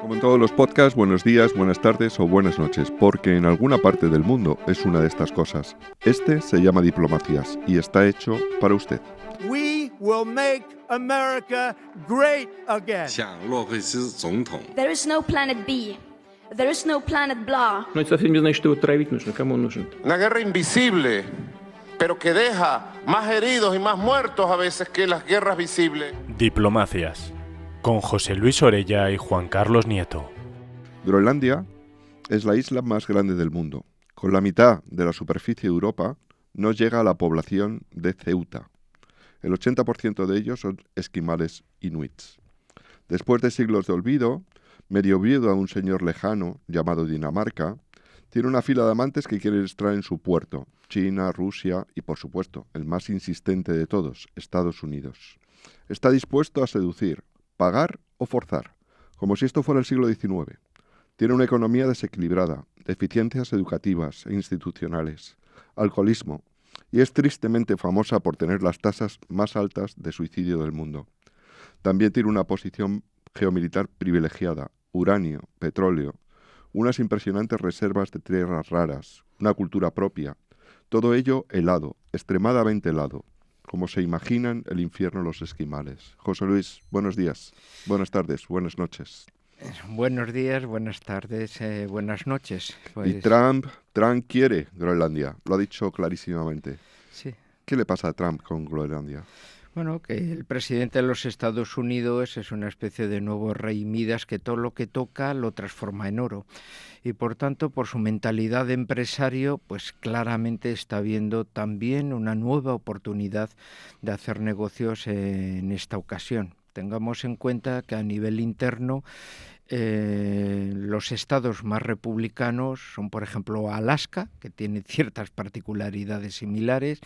Como en todos los podcasts, buenos días, buenas tardes o buenas noches, porque en alguna parte del mundo es una de estas cosas. Este se llama Diplomacias y está hecho para usted. We will make America great again. 向洛佩斯总统 There is no planet B. There is no planet blah. Но это совсем не значит, что его травить нужно. Кому он нужен? Una guerra invisible, pero que deja más heridos y más muertos a veces que las guerras visibles. Diplomacias, con José Luis Orella y Juan Carlos Nieto. Groenlandia es la isla más grande del mundo. Con la mitad de la superficie de Europa no llega a la población de Ceuta. El 80% de ellos son esquimales inuits. Después de siglos de olvido, medio viudo a un señor lejano llamado Dinamarca, tiene una fila de amantes que quieren estar en su puerto: China, Rusia y, por supuesto, el más insistente de todos, Estados Unidos. Está dispuesto a seducir, pagar o forzar, como si esto fuera el siglo XIX. Tiene una economía desequilibrada, deficiencias educativas e institucionales, alcoholismo, y es tristemente famosa por tener las tasas más altas de suicidio del mundo. También tiene una posición geomilitar privilegiada, uranio, petróleo, unas impresionantes reservas de tierras raras, una cultura propia, todo ello helado, extremadamente helado, como se imaginan el infierno los esquimales. José Luis, buenos días, buenas tardes, buenas noches. Buenos días, buenas tardes, buenas noches. Y Trump quiere Groenlandia, lo ha dicho clarísimamente. Sí. ¿Qué le pasa a Trump con Groenlandia? Bueno, que el presidente de los Estados Unidos es una especie de nuevo rey Midas que todo lo que toca lo transforma en oro. Y por tanto, por su mentalidad de empresario, pues claramente está viendo también una nueva oportunidad de hacer negocios en esta ocasión. Tengamos en cuenta que a nivel interno los estados más republicanos son, por ejemplo, Alaska, que tiene ciertas particularidades similares,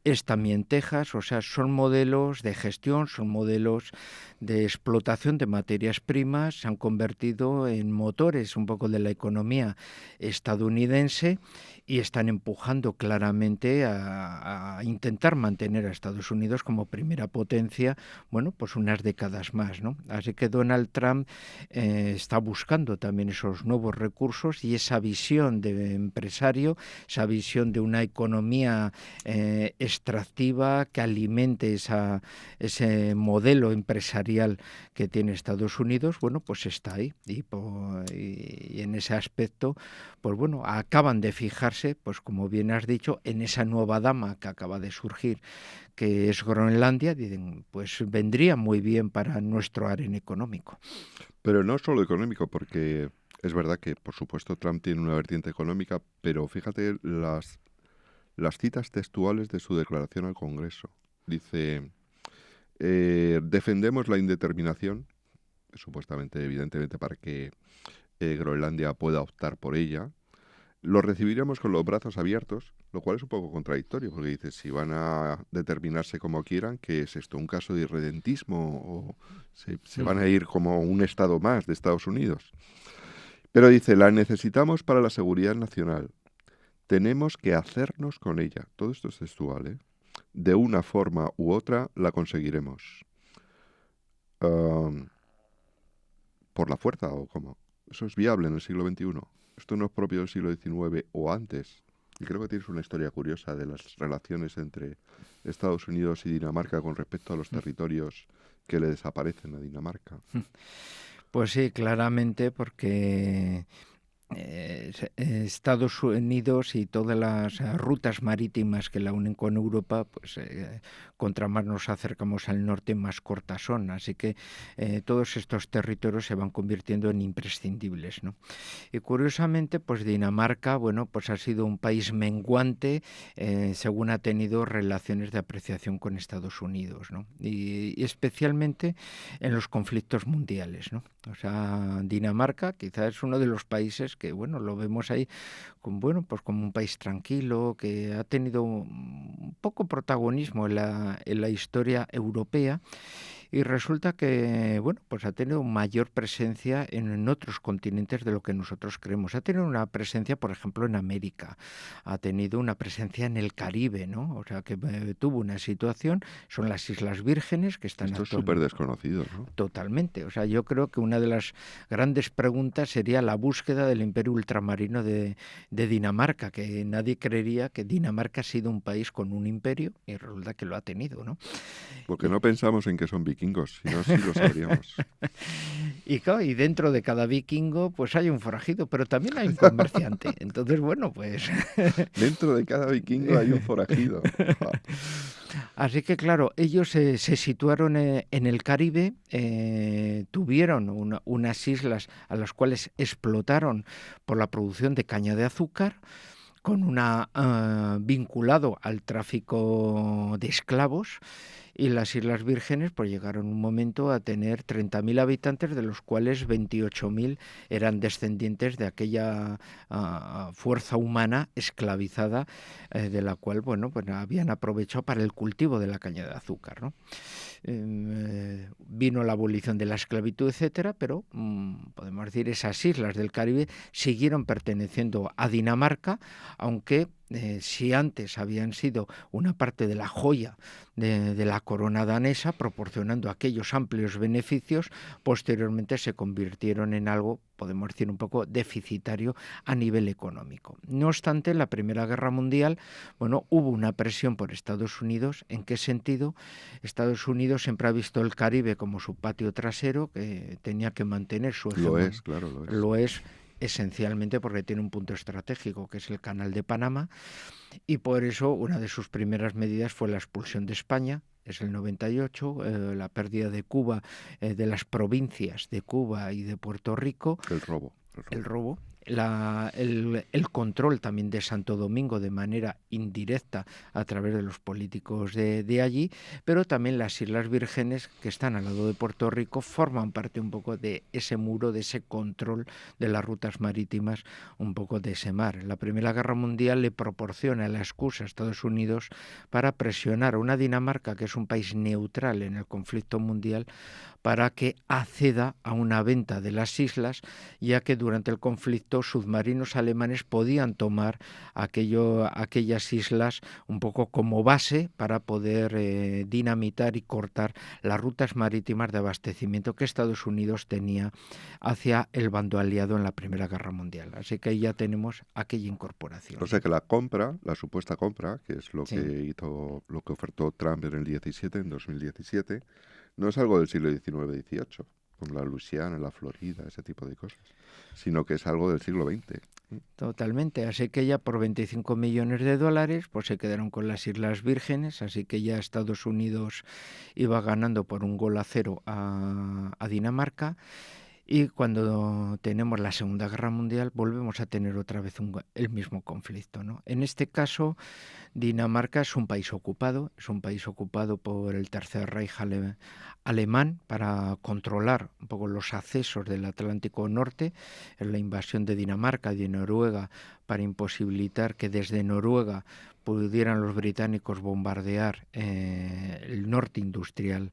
es también Texas, o sea, son modelos de gestión, son modelos de explotación de materias primas, se han convertido en motores un poco de la economía estadounidense y están empujando claramente a intentar mantener a Estados Unidos como primera potencia, bueno, pues unas décadas más, ¿no? Así que Donald Trump está buscando también esos nuevos recursos y esa visión de empresario, esa visión de una economía extractiva que alimente ese modelo empresarial que tiene Estados Unidos, bueno, pues está ahí. Y en ese aspecto, pues bueno, acaban de fijarse, pues como bien has dicho, en esa nueva dama que acaba de surgir, que es Groenlandia. Dicen, pues vendría muy bien para nuestro aren económico. Pero no solo económico, porque es verdad que, por supuesto, Trump tiene una vertiente económica, pero fíjate las citas textuales de su declaración al Congreso. Dice, defendemos la indeterminación, supuestamente, evidentemente, para que Groenlandia pueda optar por ella. Lo recibiremos con los brazos abiertos, lo cual es un poco contradictorio, porque dice, si van a determinarse como quieran, ¿qué es esto? ¿Un caso de irredentismo? ¿O se van a ir como un estado más de Estados Unidos? Pero dice, la necesitamos para la seguridad nacional. Tenemos que hacernos con ella. Todo esto es textual, ¿eh? De una forma u otra la conseguiremos. ¿Por la fuerza o cómo? ¿Eso es viable en el siglo XXI? Esto no es propio del siglo XIX o antes. Y creo que tienes una historia curiosa de las relaciones entre Estados Unidos y Dinamarca con respecto a los territorios que le desaparecen a Dinamarca. Pues sí, claramente, porque Estados Unidos y todas las rutas marítimas que la unen con Europa, pues contra más nos acercamos al norte, más cortas son. Así que todos estos territorios se van convirtiendo en imprescindibles, ¿no? Y curiosamente, pues Dinamarca, bueno, pues ha sido un país menguante según ha tenido relaciones de apreciación con Estados Unidos, ¿no? Y especialmente en los conflictos mundiales, ¿no? O sea, Dinamarca quizás es uno de los países que, bueno, lo vemos ahí pues como un país tranquilo, que ha tenido un poco protagonismo en la historia europea y resulta que, bueno, pues ha tenido mayor presencia en otros continentes de lo que nosotros creemos. Ha tenido una presencia, por ejemplo, en América, ha tenido una presencia en el Caribe, ¿no? O sea, que tuvo una situación, son las Islas Vírgenes, que están Esto es súper desconocido, ¿no? Totalmente. O sea, yo creo que una de las grandes preguntas sería la búsqueda del imperio ultramarino de Dinamarca, que nadie creería que Dinamarca ha sido un país con un imperio y resulta que lo ha tenido, ¿no? Porque no pensamos en que son vikingos, si no, sí lo sabríamos. Y claro, y dentro de cada vikingo pues hay un forajido, pero también hay un comerciante. Entonces, bueno, pues... Dentro de cada vikingo hay un forajido. Así que claro, ellos se situaron en el Caribe, tuvieron unas islas a las cuales explotaron por la producción de caña de azúcar, con una vinculado al tráfico de esclavos, y las Islas Vírgenes pues llegaron un momento a tener 30.000 habitantes, de los cuales 28.000 eran descendientes de aquella fuerza humana esclavizada, de la cual, bueno, pues habían aprovechado para el cultivo de la caña de azúcar, ¿no? Vino la abolición de la esclavitud, etcétera, pero podemos decir esas islas del Caribe siguieron perteneciendo a Dinamarca, aunque si antes habían sido una parte de la joya de la corona danesa, proporcionando aquellos amplios beneficios, posteriormente se convirtieron en algo, podemos decir, un poco deficitario a nivel económico. No obstante, en la Primera Guerra Mundial, bueno, hubo una presión por Estados Unidos. ¿En qué sentido? Estados Unidos siempre ha visto el Caribe como su patio trasero, que tenía que mantener su hegemonía. Lo es, claro, lo es. Lo es esencialmente porque tiene un punto estratégico, que es el Canal de Panamá, y por eso una de sus primeras medidas fue la expulsión de España. Es el 98, la pérdida de Cuba, de las provincias de Cuba y de Puerto Rico. El robo. El control también de Santo Domingo de manera indirecta a través de los políticos de allí, pero también las Islas Vírgenes, que están al lado de Puerto Rico, forman parte un poco de ese muro, de ese control de las rutas marítimas, un poco de ese mar. La Primera Guerra Mundial le proporciona la excusa a Estados Unidos para presionar a una Dinamarca, que es un país neutral en el conflicto mundial, para que acceda a una venta de las islas, ya que durante el conflicto submarinos alemanes podían tomar aquellas islas un poco como base para poder dinamitar y cortar las rutas marítimas de abastecimiento que Estados Unidos tenía hacia el bando aliado en la Primera Guerra Mundial. Así que ahí ya tenemos aquella incorporación. O sea que la supuesta compra, que es lo que ofertó Trump en en 2017, no es algo del siglo XIX-XVIII, como la Luisiana, la Florida, ese tipo de cosas, sino que es algo del siglo XX. Totalmente, así que ya por 25 millones de dólares pues se quedaron con las Islas Vírgenes, así que ya Estados Unidos iba ganando por 1-0 a Dinamarca. Y cuando tenemos la Segunda Guerra Mundial volvemos a tener otra vez el mismo conflicto, ¿no? En este caso, Dinamarca es un país ocupado por el Tercer Reich alemán para controlar un poco los accesos del Atlántico Norte, en la invasión de Dinamarca y de Noruega, para imposibilitar que desde Noruega pudieran los británicos bombardear el norte industrial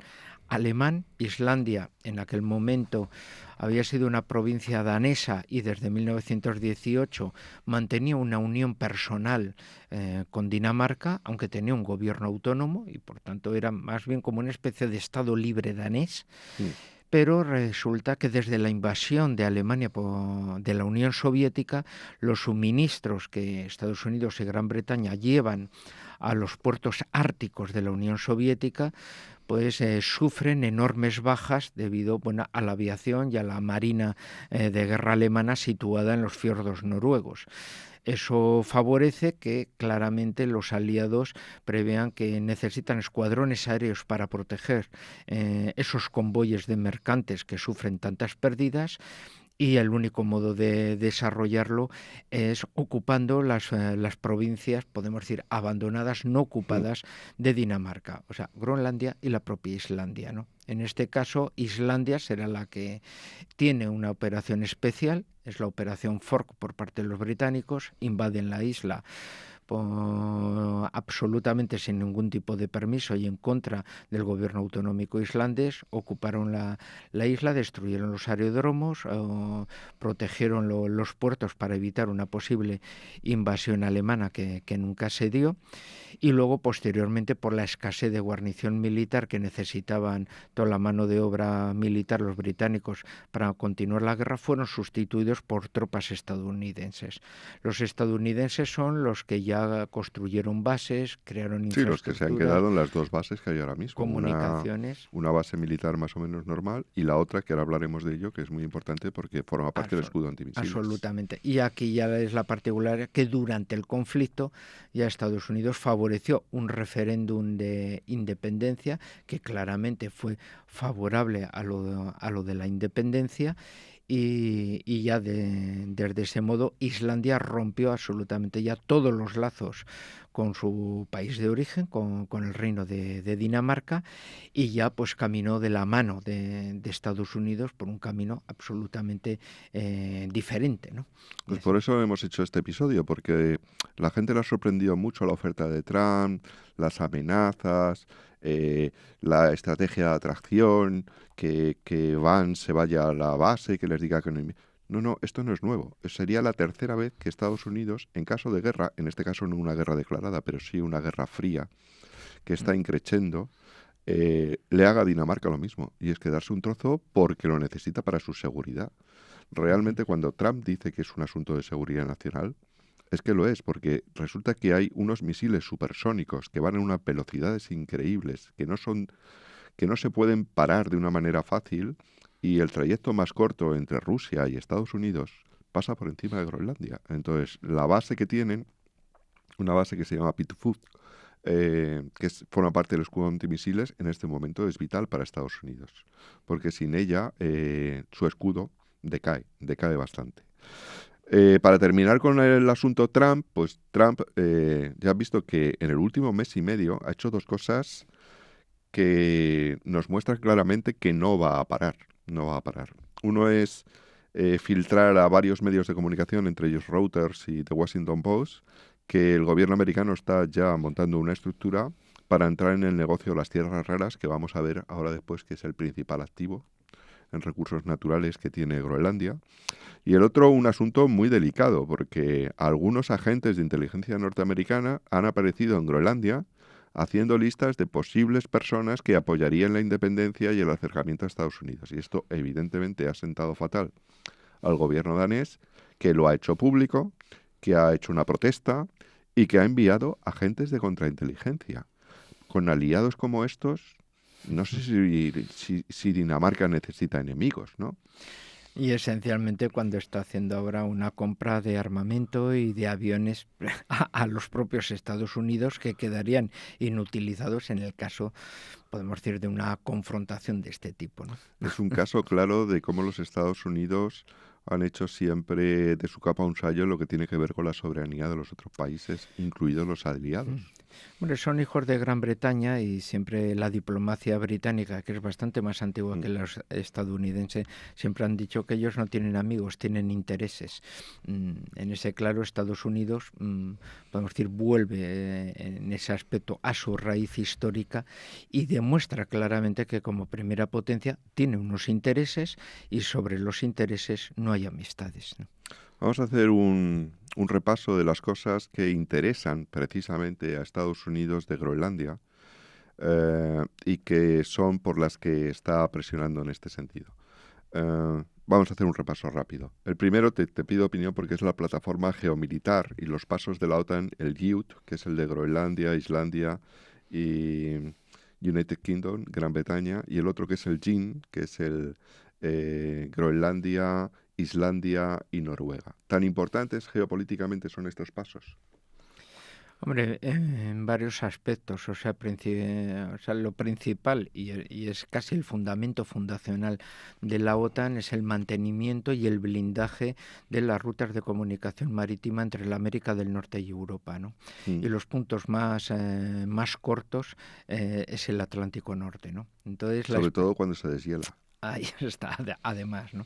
alemán. Islandia en aquel momento había sido una provincia danesa y desde 1918 mantenía una unión personal con Dinamarca, aunque tenía un gobierno autónomo y por tanto era más bien como una especie de Estado libre danés. Sí. Pero resulta que desde la invasión de Alemania de la Unión Soviética, los suministros que Estados Unidos y Gran Bretaña llevan a los puertos árticos de la Unión Soviética, pues sufren enormes bajas debido a la aviación y a la marina de guerra alemana situada en los fiordos noruegos. Eso favorece que claramente los aliados prevean que necesitan escuadrones aéreos para proteger esos convoyes de mercantes que sufren tantas pérdidas, y el único modo de desarrollarlo es ocupando las provincias, podemos decir, abandonadas, no ocupadas de Dinamarca, o sea, Groenlandia y la propia Islandia, ¿no? En este caso, Islandia será la que tiene una operación especial, es la operación Fork por parte de los británicos, invaden la isla absolutamente sin ningún tipo de permiso y en contra del gobierno autonómico islandés, ocuparon la isla, destruyeron los aeródromos, protegieron los puertos para evitar una posible invasión alemana que nunca se dio, y luego posteriormente, por la escasez de guarnición militar que necesitaban toda la mano de obra militar los británicos para continuar la guerra, fueron sustituidos por tropas estadounidenses. Los estadounidenses son los que ya construyeron bases, crearon infraestructura. Sí, los que se han quedado en las dos bases que hay ahora mismo. Comunicaciones. Una base militar más o menos normal y la otra, que ahora hablaremos de ello, que es muy importante porque forma parte del escudo antimisiles. Absolutamente. Y aquí ya es la particularidad que durante el conflicto ya Estados Unidos favoreció un referéndum de independencia que claramente fue favorable a lo de la independencia, y ya desde ese modo Islandia rompió absolutamente ya todos los lazos con su país de origen, con el reino de Dinamarca, y ya pues caminó de la mano de Estados Unidos por un camino absolutamente diferente, ¿no? Pues por eso hemos hecho este episodio, porque la gente le ha sorprendido mucho la oferta de Trump, las amenazas, la estrategia de atracción, que Vance se vaya a la base, que les diga que no... No, esto no es nuevo. Sería la tercera vez que Estados Unidos, en caso de guerra, en este caso no una guerra declarada, pero sí una guerra fría, que está increciendo, le haga a Dinamarca lo mismo. Y es quedarse un trozo porque lo necesita para su seguridad. Realmente cuando Trump dice que es un asunto de seguridad nacional, es que lo es, porque resulta que hay unos misiles supersónicos que van en unas velocidades increíbles, que no se pueden parar de una manera fácil, y el trayecto más corto entre Rusia y Estados Unidos pasa por encima de Groenlandia. Entonces, la base que tienen, una base que se llama Pitufut, forma parte del escudo antimisiles, en este momento es vital para Estados Unidos, porque sin ella su escudo decae bastante. Para terminar con el asunto Trump, pues Trump ya ha visto que en el último mes y medio ha hecho dos cosas que nos muestran claramente que no va a parar. Uno es filtrar a varios medios de comunicación, entre ellos Reuters y The Washington Post, que el gobierno americano está ya montando una estructura para entrar en el negocio de las tierras raras, que vamos a ver ahora después que es el principal activo en recursos naturales que tiene Groenlandia. Y el otro, un asunto muy delicado, porque algunos agentes de inteligencia norteamericana han aparecido en Groenlandia haciendo listas de posibles personas que apoyarían la independencia y el acercamiento a Estados Unidos. Y esto evidentemente ha sentado fatal al gobierno danés, que lo ha hecho público, que ha hecho una protesta y que ha enviado agentes de contrainteligencia. Con aliados como estos, no sé si Dinamarca necesita enemigos, ¿no? Y esencialmente cuando está haciendo ahora una compra de armamento y de aviones a los propios Estados Unidos, que quedarían inutilizados en el caso, podemos decir, de una confrontación de este tipo, ¿no? Es un caso claro de cómo los Estados Unidos han hecho siempre de su capa un sayo en lo que tiene que ver con la soberanía de los otros países, incluidos los aliados. Bueno, son hijos de Gran Bretaña y siempre la diplomacia británica, que es bastante más antigua que la estadounidense, siempre han dicho que ellos no tienen amigos, tienen intereses. En ese claro, Estados Unidos, podemos decir, vuelve en ese aspecto a su raíz histórica y demuestra claramente que como primera potencia tiene unos intereses y sobre los intereses no hay amistades, ¿no? Vamos a hacer un repaso de las cosas que interesan precisamente a Estados Unidos de Groenlandia y que son por las que está presionando en este sentido. Vamos a hacer un repaso rápido. El primero te pido opinión porque es la plataforma geomilitar y los pasos de la OTAN, el GIUT, que es el de Groenlandia, Islandia y United Kingdom, Gran Bretaña, y el otro que es el GIN, que es el Groenlandia, Islandia y Noruega. ¿Tan importantes geopolíticamente son estos pasos? Hombre, en varios aspectos, o sea, lo principal y es casi el fundamento fundacional de la OTAN es el mantenimiento y el blindaje de las rutas de comunicación marítima entre la América del Norte y Europa, ¿no? Y los puntos más cortos es el Atlántico Norte, ¿no? Entonces, sobre todo cuando se deshiela. Ahí está, además, ¿no?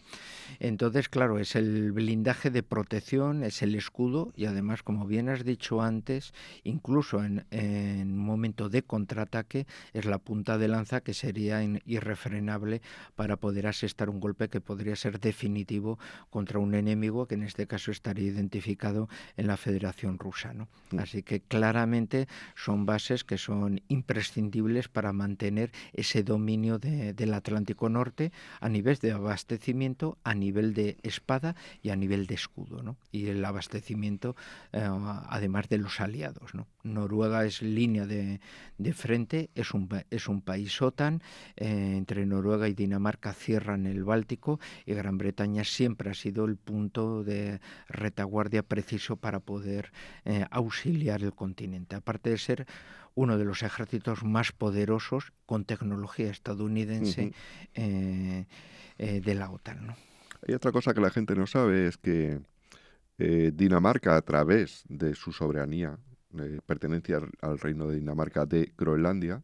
Entonces, claro, es el blindaje de protección, es el escudo y además, como bien has dicho antes, incluso en un momento de contraataque, es la punta de lanza que sería irrefrenable para poder asestar un golpe que podría ser definitivo contra un enemigo que en este caso estaría identificado en la Federación Rusa, ¿no? Así que claramente son bases que son imprescindibles para mantener ese dominio del Atlántico Norte a nivel de abastecimiento, a nivel de espada y a nivel de escudo, ¿no? Y el abastecimiento, además de los aliados, ¿no? Noruega es línea de frente, es un país OTAN, entre Noruega y Dinamarca cierran el Báltico y Gran Bretaña siempre ha sido el punto de retaguardia preciso para poder auxiliar el continente, aparte de ser uno de los ejércitos más poderosos con tecnología estadounidense de la OTAN, ¿no? Hay otra cosa que la gente no sabe, es que Dinamarca, a través de su soberanía, pertenencia al reino de Dinamarca de Groenlandia,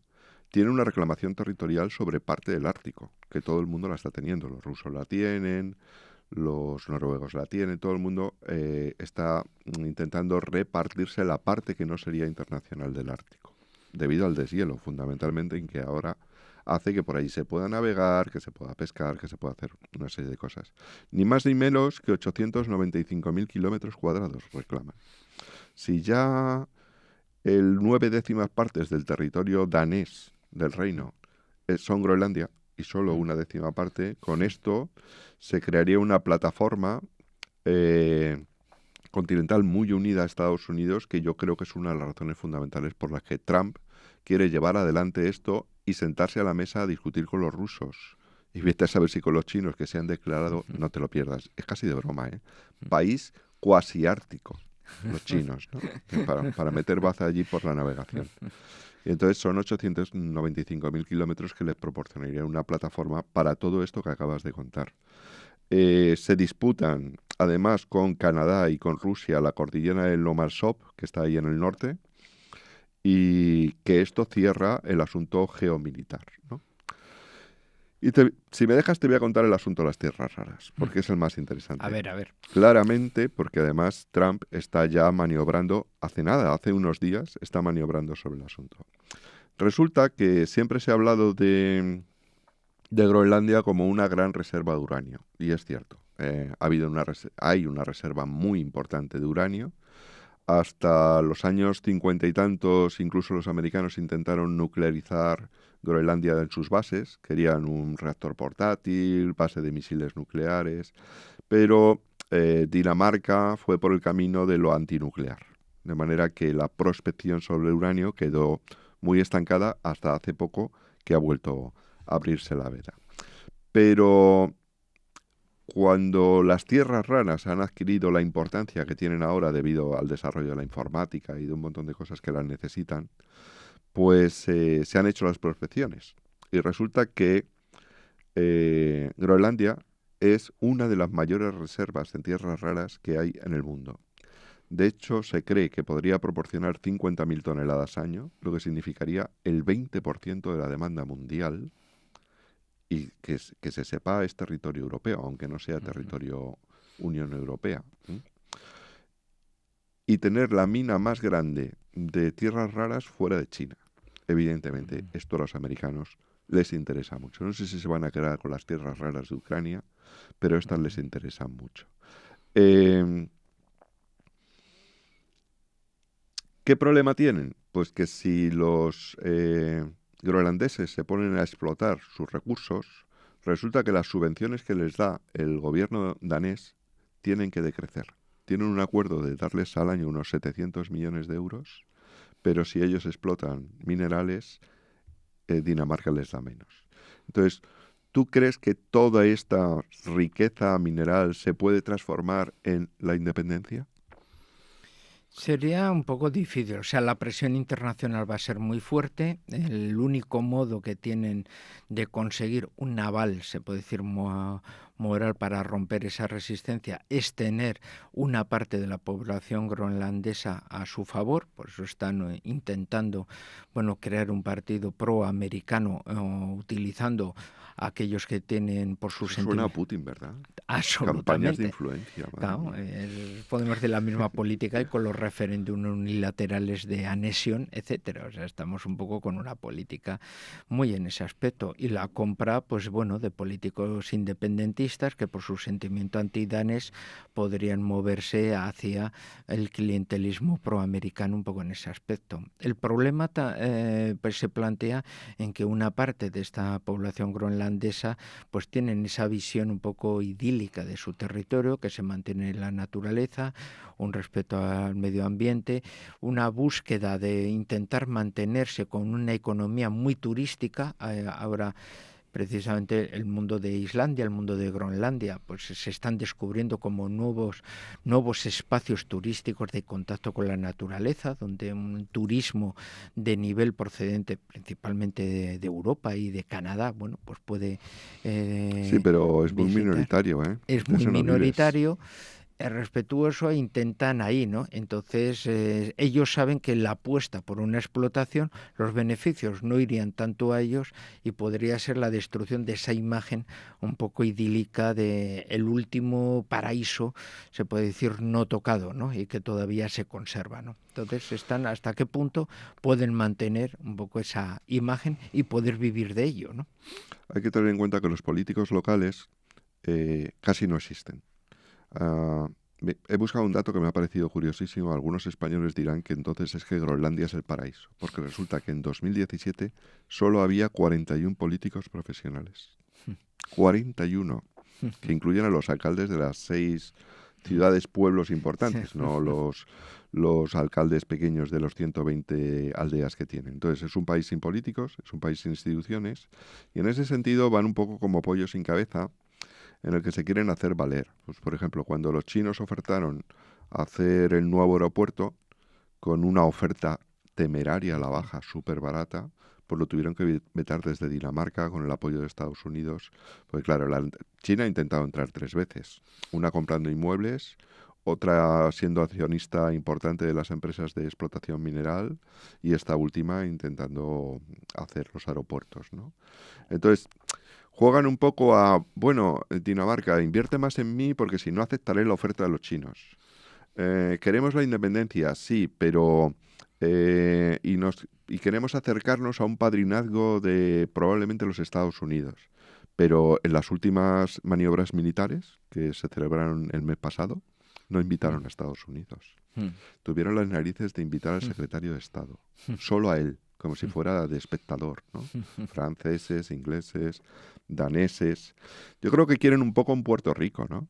tiene una reclamación territorial sobre parte del Ártico, que todo el mundo la está teniendo. Los rusos la tienen, los noruegos la tienen, todo el mundo está intentando repartirse la parte que no sería internacional del Ártico, debido al deshielo, fundamentalmente, en que ahora hace que por ahí se pueda navegar, que se pueda pescar, que se pueda hacer una serie de cosas. Ni más ni menos que 895.000 kilómetros cuadrados reclaman. Si ya el 9/10 partes del territorio danés del reino son Groenlandia, y solo 1/10 parte, con esto se crearía una plataforma continental muy unida a Estados Unidos, que yo creo que es una de las razones fundamentales por las que Trump quiere llevar adelante esto y sentarse a la mesa a discutir con los rusos. Y vete a saber si con los chinos, que se han declarado, no te lo pierdas, es casi de broma, país cuasi ártico, los chinos, ¿no? para meter baza allí por la navegación. Y entonces son 895.000 kilómetros que les proporcionaría una plataforma para todo esto que acabas de contar. Se disputan, además, con Canadá y con Rusia, la cordillera del Lomarsov, que está ahí en el norte, y que esto cierra el asunto geomilitar, ¿no? Y si me dejas, te voy a contar el asunto de las tierras raras, porque es el más interesante. A ver. Claramente, porque además Trump está ya maniobrando, hace unos días, está maniobrando sobre el asunto. Resulta que siempre se ha hablado de Groenlandia como una gran reserva de uranio, y es cierto. Hay una reserva muy importante de uranio. Hasta los años 50 y tantos, incluso los americanos intentaron nuclearizar Groenlandia en sus bases. Querían un reactor portátil, base de misiles nucleares, pero Dinamarca fue por el camino de lo antinuclear. De manera que la prospección sobre el uranio quedó muy estancada hasta hace poco, que ha vuelto a abrirse la veda. Pero cuando las tierras raras han adquirido la importancia que tienen ahora debido al desarrollo de la informática y de un montón de cosas que las necesitan, pues se han hecho las prospecciones. Y resulta que Groenlandia es una de las mayores reservas en tierras raras que hay en el mundo. De hecho, se cree que podría proporcionar 50.000 toneladas año, lo que significaría el 20% de la demanda mundial. Y que se sepa, es territorio europeo, aunque no sea territorio Unión Europea. Y tener la mina más grande de tierras raras fuera de China. Evidentemente, esto a los americanos les interesa mucho. No sé si se van a quedar con las tierras raras de Ucrania, pero estas les interesan mucho. ¿Qué problema tienen? Pues que si los groenlandeses se ponen a explotar sus recursos, resulta que las subvenciones que les da el gobierno danés tienen que decrecer. Tienen un acuerdo de darles al año unos 700 millones de euros, pero si ellos explotan minerales, Dinamarca les da menos. Entonces, ¿tú crees que toda esta riqueza mineral se puede transformar en la independencia? Sería un poco difícil, o sea, la presión internacional va a ser muy fuerte. El único modo que tienen de conseguir un naval, se puede decir, moral para romper esa resistencia es tener una parte de la población groenlandesa a su favor. Por eso están intentando, bueno, crear un partido proamericano utilizando a aquellos que tienen por sus Eso suena a Putin, ¿verdad? Absolutamente. Campañas de influencia. Claro, podemos decir la misma política y con los referéndums unilaterales de anexión, etcétera. O sea, estamos un poco con una política muy en ese aspecto. Y la compra, pues bueno, de políticos independentistas que por su sentimiento antidanés podrían moverse hacia el clientelismo proamericano un poco en ese aspecto. El problema pues se plantea en que una parte de esta población groenlandesa pues tienen esa visión un poco idílica de su territorio, que se mantiene en la naturaleza, un respeto al medio ambiente, una búsqueda de intentar mantenerse con una economía muy turística. Ahora precisamente el mundo de Islandia, el mundo de Groenlandia, pues se están descubriendo como nuevos espacios turísticos de contacto con la naturaleza, donde un turismo de nivel procedente principalmente de Europa y de Canadá, bueno, pues puede sí, pero es muy minoritario, ¿eh? Es muy minoritario. Respetuoso intentan ahí, ¿no? Entonces ellos saben que la apuesta por una explotación, los beneficios no irían tanto a ellos y podría ser la destrucción de esa imagen un poco idílica de el último paraíso, se puede decir, no tocado, ¿no? Y que todavía se conserva, ¿no? Entonces están hasta qué punto pueden mantener un poco esa imagen y poder vivir de ello, ¿no? Hay que tener en cuenta que los políticos locales casi no existen. He buscado un dato que me ha parecido curiosísimo. Algunos españoles dirán que entonces es que Groenlandia es el paraíso, porque resulta que en 2017 solo había 41 políticos profesionales. 41, que incluyen a los alcaldes de las 6 ciudades, pueblos importantes, no los alcaldes pequeños de los 120 aldeas que tienen. Entonces es un país sin políticos, es un país sin instituciones, y en ese sentido van un poco como pollo sin cabeza, en el que se quieren hacer valer. Pues, por ejemplo, cuando los chinos ofertaron hacer el nuevo aeropuerto con una oferta temeraria a la baja, súper barata, pues lo tuvieron que vetar desde Dinamarca con el apoyo de Estados Unidos. Porque claro, China ha intentado entrar 3 veces. Una comprando inmuebles, otra siendo accionista importante de las empresas de explotación mineral y esta última intentando hacer los aeropuertos, ¿no? Entonces juegan un poco a, bueno, Dinamarca, invierte más en mí porque si no aceptaré la oferta de los chinos. Queremos la independencia, sí, pero y queremos acercarnos a un padrinazgo de probablemente los Estados Unidos. Pero en las últimas maniobras militares que se celebraron el mes pasado, no invitaron a Estados Unidos. Tuvieron las narices de invitar al secretario de Estado, solo a él, como si fuera de espectador, ¿no? Franceses, ingleses, daneses. Yo creo que quieren un poco un Puerto Rico, ¿no?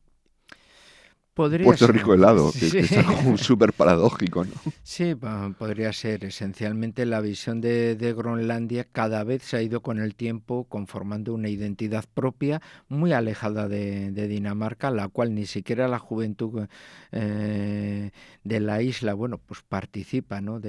Puerto Rico helado, que es algo súper paradójico, ¿no? Sí, podría ser. Esencialmente la visión de Groenlandia cada vez se ha ido con el tiempo conformando una identidad propia muy alejada de Dinamarca, la cual ni siquiera la juventud de la isla, bueno, pues participa, ¿no?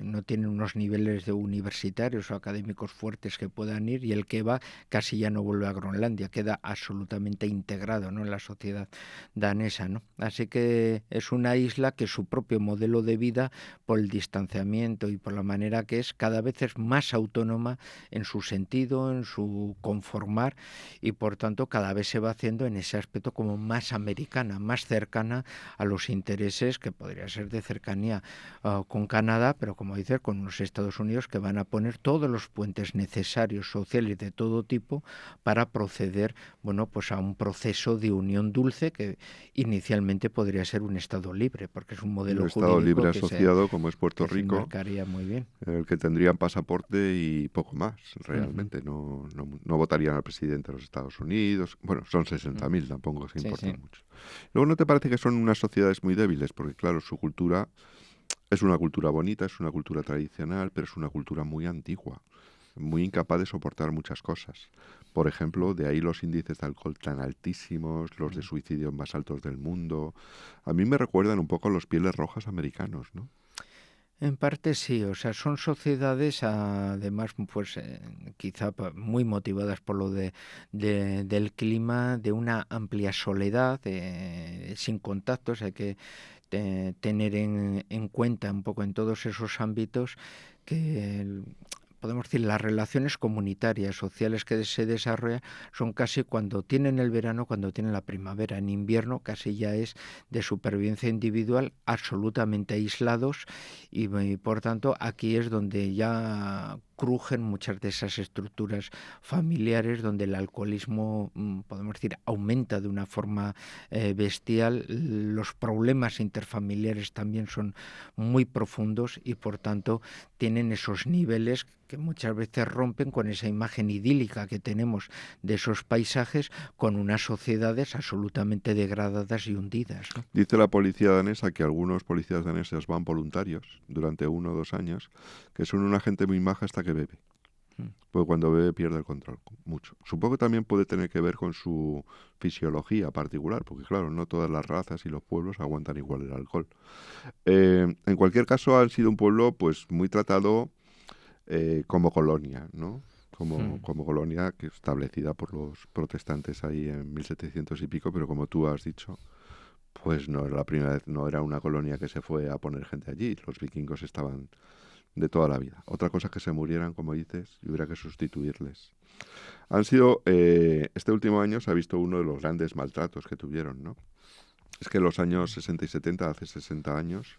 No tienen unos niveles de universitarios o académicos fuertes que puedan ir, y el que va casi ya no vuelve a Groenlandia, queda absolutamente integrado, ¿no?, en la sociedad danesa, ¿no? Así que es una isla que su propio modelo de vida, por el distanciamiento y por la manera que es, cada vez es más autónoma en su sentido, en su conformar, y por tanto cada vez se va haciendo en ese aspecto como más americana, más cercana a los intereses que podría ser de cercanía con Canadá, pero como dices, con los Estados Unidos, que van a poner todos los puentes necesarios, sociales de todo tipo, para proceder, bueno, pues a un proceso de unión dulce que inicialmente podría ser un Estado libre, porque es un modelo un Estado jurídico libre que asociado, como es Puerto Rico, se marcaría muy bien. El que tendrían pasaporte y poco más, realmente. No votarían al presidente de los Estados Unidos. Bueno, son 60.000, tampoco se importan mucho. Luego, ¿no te parece que son unas sociedades muy débiles? Porque, claro, su cultura es una cultura bonita, es una cultura tradicional, pero es una cultura muy antigua, muy incapaz de soportar muchas cosas. Por ejemplo, de ahí los índices de alcohol tan altísimos, los de suicidio más altos del mundo. A mí me recuerdan un poco a los pieles rojas americanos, ¿no? En parte sí, o sea, son sociedades además pues quizá muy motivadas por lo del clima, de una amplia soledad, sin contactos. Hay que tener en cuenta un poco en todos esos ámbitos que podemos decir, las relaciones comunitarias, sociales que se desarrollan son casi cuando tienen el verano, cuando tienen la primavera. En invierno casi ya es de supervivencia individual, absolutamente aislados y por tanto aquí es donde ya crujen muchas de esas estructuras familiares donde el alcoholismo, podemos decir, aumenta de una forma bestial. Los problemas interfamiliares también son muy profundos y por tanto tienen esos niveles que muchas veces rompen con esa imagen idílica que tenemos de esos paisajes con unas sociedades absolutamente degradadas y hundidas, ¿no? Dice la policía danesa que algunos policías daneses van voluntarios durante 1 o 2 años, que son una gente muy maja hasta que bebe. Pues cuando bebe pierde el control, mucho. Supongo que también puede tener que ver con su fisiología particular, porque claro, no todas las razas y los pueblos aguantan igual el alcohol. En cualquier caso, han sido un pueblo pues muy tratado como colonia, ¿no? Como colonia que establecida por los protestantes ahí en 1700 y pico, pero como tú has dicho, pues no era la primera vez, no era una colonia que se fue a poner gente allí. Los vikingos estaban de toda la vida. Otra cosa es que se murieran, como dices, y hubiera que sustituirles. Han sido, este último año se ha visto uno de los grandes maltratos que tuvieron, ¿no? Es que en los años 60 y 70, hace 60 años,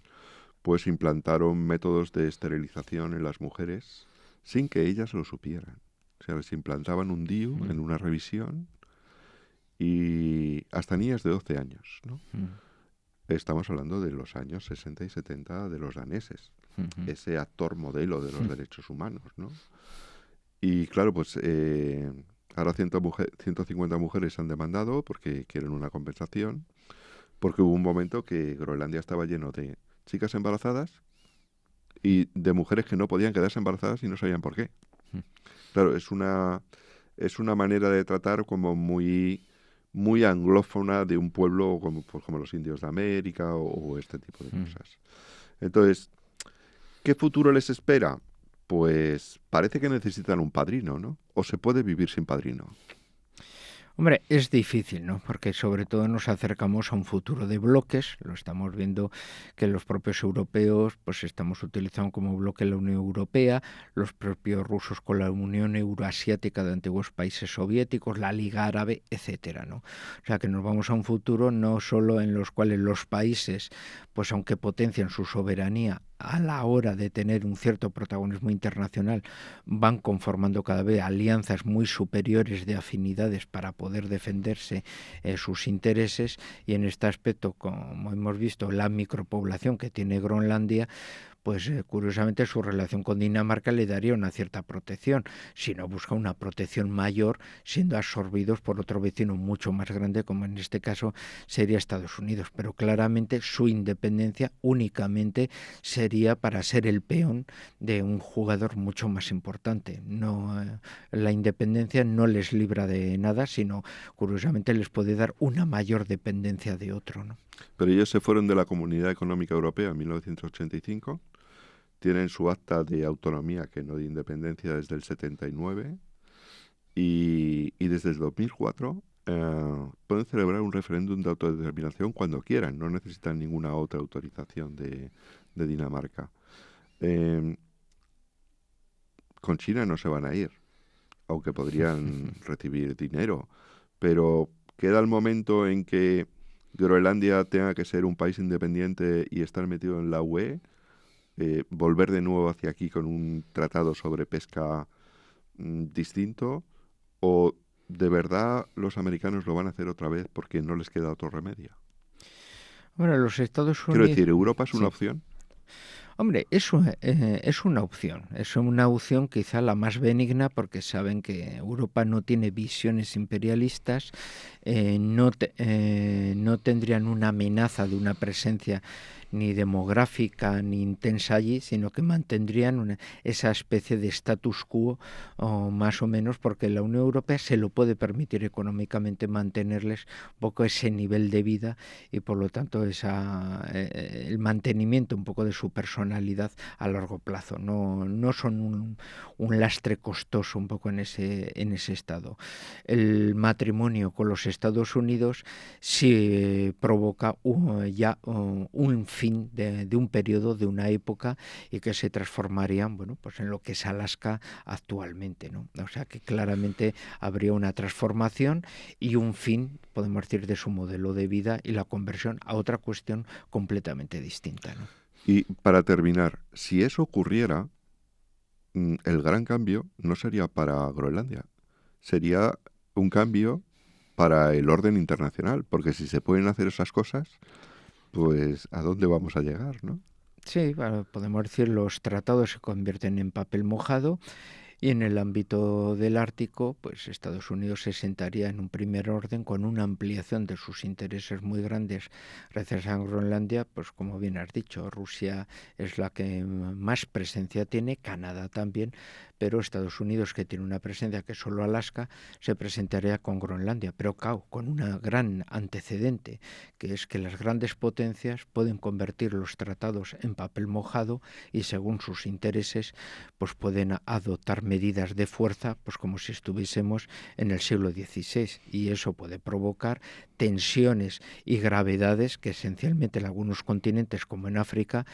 pues implantaron métodos de esterilización en las mujeres sin que ellas lo supieran. O sea, les implantaban un DIU en una revisión y hasta niñas de 12 años, ¿no? Estamos hablando de los años 60 y 70 de los daneses, ese actor modelo de los derechos humanos, ¿no? Y claro, pues ahora 150 mujeres han demandado porque quieren una compensación, porque hubo un momento que Groenlandia estaba lleno de chicas embarazadas y de mujeres que no podían quedarse embarazadas y no sabían por qué. Claro, es una manera de tratar como muy anglófona de un pueblo como, pues, como los indios de América o este tipo de cosas. Entonces, ¿qué futuro les espera? Pues parece que necesitan un padrino, ¿no? ¿O se puede vivir sin padrino? Hombre, es difícil, ¿no? Porque sobre todo nos acercamos a un futuro de bloques. Lo estamos viendo que los propios europeos pues estamos utilizando como bloque la Unión Europea, los propios rusos con la Unión Euroasiática de antiguos países soviéticos, la Liga Árabe, etcétera, ¿no? O sea que nos vamos a un futuro no solo en los cuales los países, pues aunque potencian su soberanía, a la hora de tener un cierto protagonismo internacional, van conformando cada vez alianzas muy superiores de afinidades para poder defenderse sus intereses, y en este aspecto, como hemos visto, la micropoblación que tiene Groenlandia, pues curiosamente su relación con Dinamarca le daría una cierta protección, si no busca una protección mayor, siendo absorbidos por otro vecino mucho más grande, como en este caso sería Estados Unidos. Pero claramente su independencia únicamente sería para ser el peón de un jugador mucho más importante. No, la independencia no les libra de nada, sino curiosamente les puede dar una mayor dependencia de otro, ¿no? Pero ellos se fueron de la Comunidad Económica Europea en 1985, tienen su acta de autonomía, que no de independencia, desde el 79, y desde el 2004 pueden celebrar un referéndum de autodeterminación cuando quieran, no necesitan ninguna otra autorización de Dinamarca. Con China no se van a ir, aunque podrían recibir dinero, pero queda el momento en que Groenlandia tenga que ser un país independiente y estar metido en la UE, volver de nuevo hacia aquí con un tratado sobre pesca distinto, o de verdad los americanos lo van a hacer otra vez porque no les queda otro remedio. Bueno, los Estados Unidos... Quiero decir, ¿Europa es una opción? Hombre, es una opción quizá la más benigna, porque saben que Europa no tiene visiones imperialistas, no tendrían una amenaza de una presencia ni demográfica ni intensa allí, sino que mantendrían esa especie de status quo más o menos, porque la Unión Europea se lo puede permitir económicamente mantenerles un poco ese nivel de vida y por lo tanto el mantenimiento un poco de su personalidad a largo plazo. No son un lastre costoso un poco en ese estado. El matrimonio con los Estados Unidos sí provoca un fin de un periodo, de una época, y que se transformarían, bueno, pues en lo que es Alaska actualmente, ¿no? O sea que claramente habría una transformación y un fin, podemos decir, de su modelo de vida y la conversión a otra cuestión completamente distinta, ¿no? Y para terminar, si eso ocurriera, el gran cambio no sería para Groenlandia, sería un cambio para el orden internacional, porque si se pueden hacer esas cosas, pues ¿a dónde vamos a llegar, no? Sí, bueno, podemos decir los tratados se convierten en papel mojado. Y en el ámbito del Ártico, pues Estados Unidos se sentaría en un primer orden con una ampliación de sus intereses muy grandes gracias a Groenlandia, pues como bien has dicho, Rusia es la que más presencia tiene, Canadá también, pero Estados Unidos, que tiene una presencia que solo Alaska, se presentaría con Groenlandia, pero claro, con un gran antecedente, que es que las grandes potencias pueden convertir los tratados en papel mojado y según sus intereses, pues pueden adoptar medidas de fuerza, pues como si estuviésemos en el siglo XVI, y eso puede provocar tensiones y gravedades que esencialmente en algunos continentes, como en África,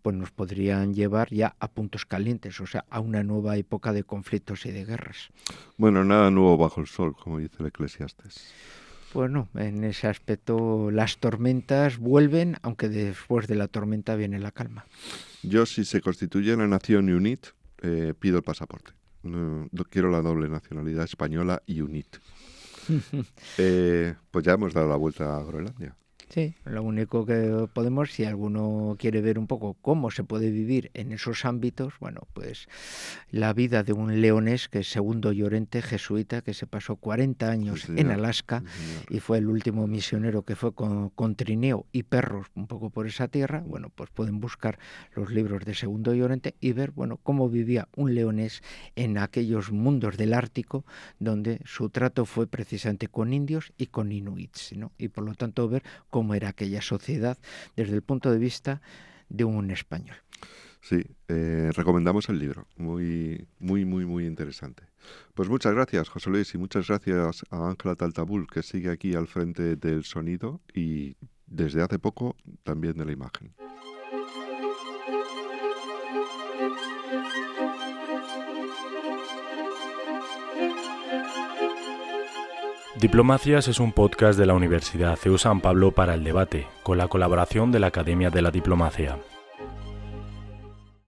pues nos podrían llevar ya a puntos calientes, o sea, a una nueva época de conflictos y de guerras. Bueno, nada nuevo bajo el sol, como dice el Eclesiastés. Bueno, en ese aspecto las tormentas vuelven, aunque después de la tormenta viene la calma. Yo, si se constituye la nación UNIT, pido el pasaporte. Quiero la doble nacionalidad española y UNIT. Pues ya hemos dado la vuelta a Groenlandia. Sí, lo único que podemos, si alguno quiere ver un poco cómo se puede vivir en esos ámbitos, bueno, pues la vida de un leonés, que es Segundo Llorente, jesuita, que se pasó 40 años en Alaska y fue el último misionero que fue con trineo y perros un poco por esa tierra. Bueno, pues pueden buscar los libros de Segundo Llorente y ver, bueno, cómo vivía un leonés en aquellos mundos del Ártico, donde su trato fue precisamente con indios y con inuits, ¿no? Y por lo tanto ver cómo era aquella sociedad desde el punto de vista de un español. Sí, recomendamos el libro, muy interesante. Pues muchas gracias, José Luis, y muchas gracias a Ángela Taltabul, que sigue aquí al frente del sonido y desde hace poco también de la imagen. Diplomacias es un podcast de la Universidad CEU San Pablo para el debate, con la colaboración de la Academia de la Diplomacia.